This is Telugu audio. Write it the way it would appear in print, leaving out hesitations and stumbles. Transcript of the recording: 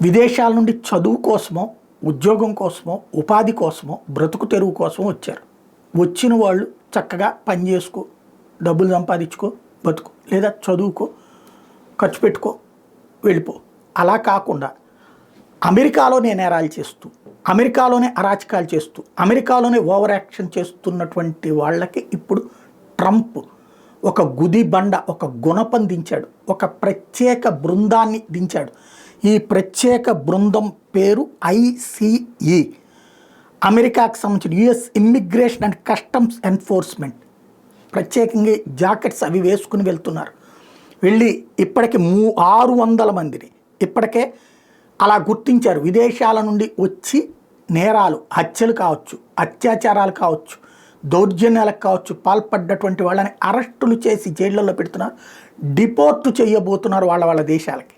విదేశాల నుండి చదువు కోసమో, ఉద్యోగం కోసమో, ఉపాధి కోసమో, బ్రతుకు తెరువు కోసమో వచ్చారు. వచ్చిన వాళ్ళు చక్కగా పని చేసుకో, డబ్బులు సంపాదించుకో, బతుకు, లేదా చదువుకో, ఖర్చు పెట్టుకో, వెళ్ళిపో. అలా కాకుండా అమెరికాలోనే నేరాలు చేస్తూ, అమెరికాలోనే అరాచకాలు చేస్తూ, అమెరికాలోనే ఓవర్ యాక్షన్ చేస్తున్నటువంటి వాళ్ళకి ఇప్పుడు ట్రంప్ ఒక గుది బండ, ఒక గుణపం దించాడు, ఒక ప్రత్యేక బృందాన్ని దించాడు. ఈ ప్రత్యేక బృందం పేరు ICE, అమెరికాకు సంబంధించిన US immigration and customs enforcement. ప్రత్యేకంగా జాకెట్స్ అవి వేసుకుని వెళ్తున్నారు. వెళ్ళి ఇప్పటికి 600 మందిని ఇప్పటికే అలా గుర్తించారు. విదేశాల నుండి వచ్చి నేరాలు, హత్యలు కావచ్చు, అత్యాచారాలు కావచ్చు, దౌర్జన్యాలకు కావచ్చు పాల్పడ్డటువంటి వాళ్ళని అరెస్టులు చేసి జైళ్ళల్లో పెడుతున్నారు, డిపోర్ట్ చేయబోతున్నారు వాళ్ళ దేశాలకి.